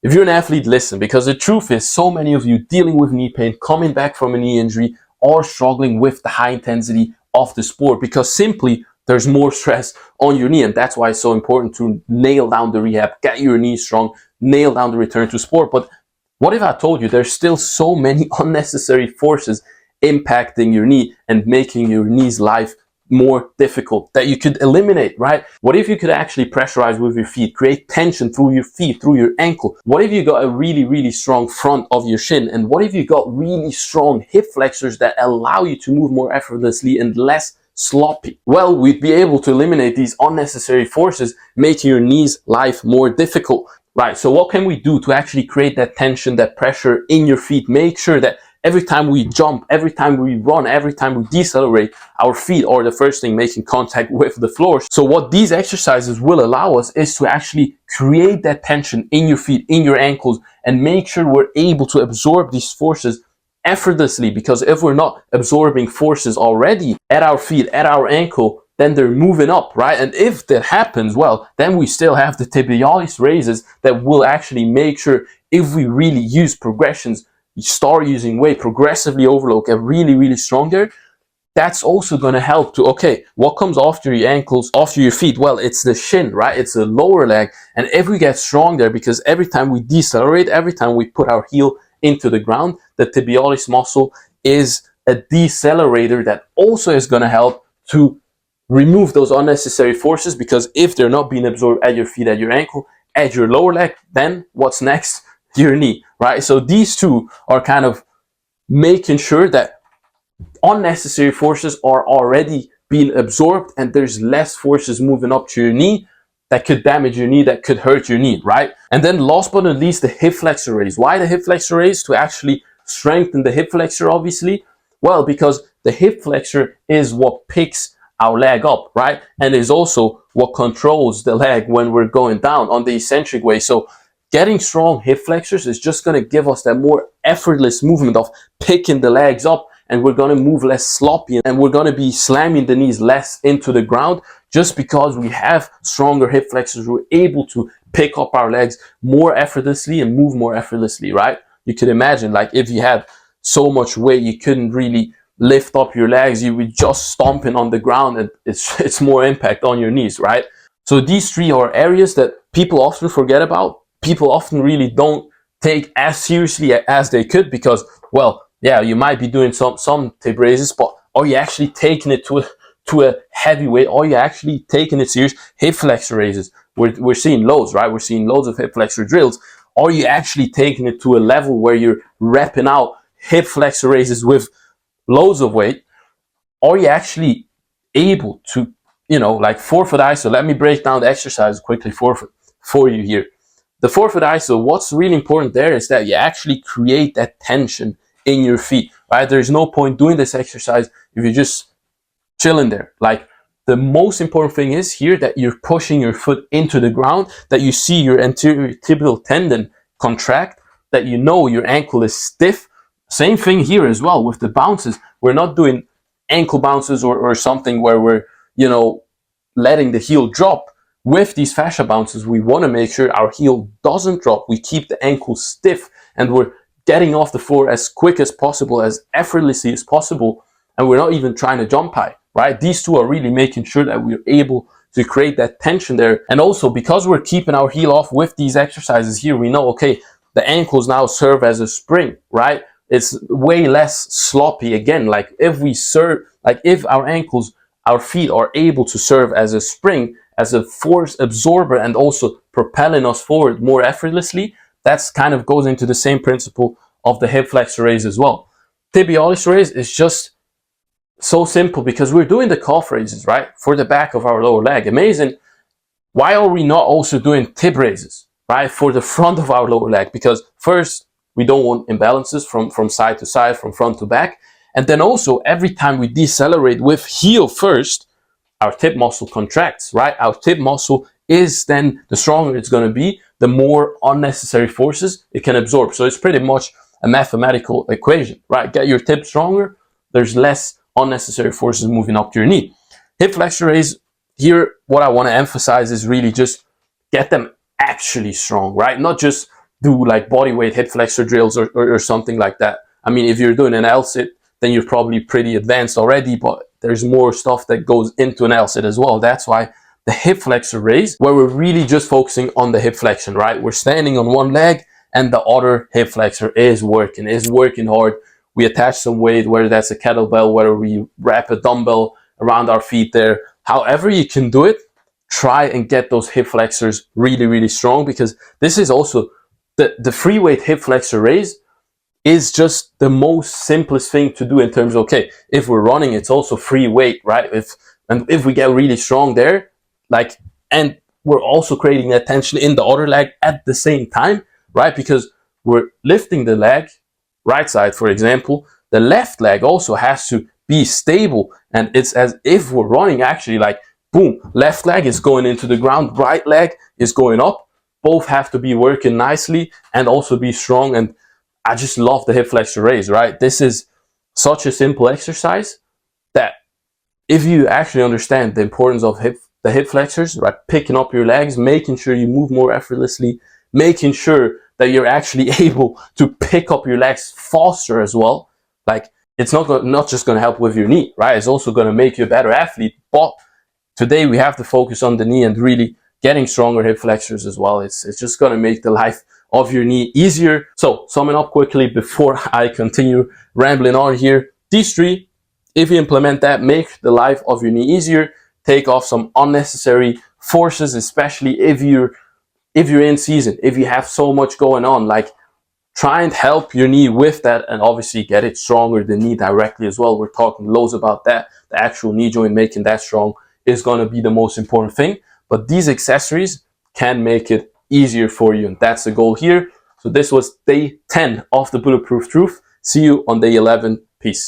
If you're an athlete, listen, because the truth is so many of you dealing with knee pain, coming back from a knee injury, are struggling with the high intensity of the sport because simply there's more stress on your knee. And that's why it's so important to nail down the rehab, get your knee strong, nail down the return to sport. But what if I told you there's still so many unnecessary forces impacting your knee and making your knee's life more difficult that you could eliminate, right? What if you could actually pressurize with your feet, create tension through your feet, through your ankle? What if you got a really strong front of your shin? And what if you got really strong hip flexors that allow you to move more effortlessly and less sloppy? Well, we'd be able to eliminate these unnecessary forces, making your knee's life more difficult, right? So what can we do to actually create that tension, that pressure in your feet? Make sure that every time we jump, every time we run, every time we decelerate, our feet are the first thing making contact with the floor. So what these exercises will allow us is to actually create that tension in your feet, in your ankles, and make sure we're able to absorb these forces effortlessly. Because if we're not absorbing forces already at our feet, at our ankle, then they're moving up, right? And if that happens, well, then we still have the tibialis raises that will actually make sure if we really use progressions, you start using weight, progressively overload, get really strong there, that's also going to help to, okay, what comes after your ankles, after your feet? Well, it's the shin, right? It's the lower leg. And if we get strong there, because every time we decelerate, every time we put our heel into the ground, the tibialis muscle is a decelerator that also is going to help to remove those unnecessary forces, because if they're not being absorbed at your feet, at your ankle, at your lower leg, then what's next? Your knee, right? So these two are kind of making sure that unnecessary forces are already being absorbed and there's less forces moving up to your knee that could damage your knee, that could hurt your knee, right? And then last but not least, the hip flexor raise. Why the hip flexor raise? To actually strengthen the hip flexor, obviously. Well, because the hip flexor is what picks our leg up, right? And is also what controls the leg when we're going down on the eccentric way. So getting strong hip flexors is just going to give us that more effortless movement of picking the legs up, and we're going to move less sloppy, and we're going to be slamming the knees less into the ground just because we have stronger hip flexors. We're able to pick up our legs more effortlessly and move more effortlessly, right? You could imagine, like, if you had so much weight you couldn't really lift up your legs, you would just stomping on the ground, and it's more impact on your knees, right? So these three are areas that people often forget about. People often really don't take as seriously as they could, because, well, yeah, you might be doing some tib raises, but are you actually taking it to a heavy weight? Are you actually taking it serious? Hip flexor raises, we're seeing loads, right? We're seeing loads of hip flexor drills. Are you actually taking it to a level where you're repping out hip flexor raises with loads of weight? Are you actually able to, like forefoot iso? Let me break down the exercise quickly for you here. The forefoot iso, what's really important there is that you actually create that tension in your feet, right? There's no point doing this exercise if you're just chilling there. Like, the most important thing is here that you're pushing your foot into the ground, that you see your anterior tibial tendon contract, that you know your ankle is stiff. Same thing here as well with the bounces. We're not doing ankle bounces or something where we're, letting the heel drop. With these fascia bounces, we want to make sure our heel doesn't drop. We keep the ankle stiff and we're getting off the floor as quick as possible, as effortlessly as possible. And we're not even trying to jump high, right? These two are really making sure that we're able to create that tension there. And also, because we're keeping our heel off with these exercises here, we know, okay, the ankles now serve as a spring, right? It's way less sloppy again. Like, if our ankles, our feet are able to serve as a spring, as a force absorber, and also propelling us forward more effortlessly, that's kind of goes into the same principle of the hip flexor raise as well. Tibialis raise is just so simple because we're doing the calf raises, right? For the back of our lower leg. Amazing. Why are we not also doing tib raises, right? For the front of our lower leg? Because first, we don't want imbalances from side to side, from front to back. And then also, every time we decelerate with heel first, our tib muscle contracts, right? Our tib muscle is then, the stronger it's going to be, the more unnecessary forces it can absorb. So it's pretty much a mathematical equation, right? Get your tib stronger, there's less unnecessary forces moving up to your knee. Hip flexor raise, here what I want to emphasize is really just get them actually strong, right? Not just do like body weight hip flexor drills or something like that. I mean, if you're doing an L-sit, then you're probably pretty advanced already, but there's more stuff that goes into an L-sit as well. That's why the hip flexor raise, where we're really just focusing on the hip flexion, right? We're standing on one leg and the other hip flexor is working hard. We attach some weight, whether that's a kettlebell, whether we wrap a dumbbell around our feet there. However you can do it, try and get those hip flexors really, really strong, because this is also the free weight hip flexor raise is just the most simplest thing to do in terms of, okay, if we're running, it's also free weight, right? If we get really strong there, like, and we're also creating that tension in the other leg at the same time, right? Because we're lifting the leg, right side, for example, the left leg also has to be stable. And it's as if we're running actually, like, boom, left leg is going into the ground, right leg is going up. Both have to be working nicely and also be strong. And I just love the hip flexor raise, right? This is such a simple exercise that if you actually understand the importance of the hip flexors, right? Picking up your legs, making sure you move more effortlessly, making sure that you're actually able to pick up your legs faster as well. Like, it's not just going to help with your knee, right? It's also going to make you a better athlete. But today we have to focus on the knee and really getting stronger hip flexors as well. It's just going to make the life of your knee easier. So, summing up quickly before I continue rambling on here, these three, if you implement that, make the life of your knee easier, take off some unnecessary forces, especially if you're in season, if you have so much going on. Like, try and help your knee with that, and obviously get it stronger, the knee directly as well. We're talking loads about that. The actual knee joint, making that strong is going to be the most important thing. But these accessories can make it easier for you, and that's the goal here. So this was day 10 of the Bulletproof Truth. See you on day 11. Peace.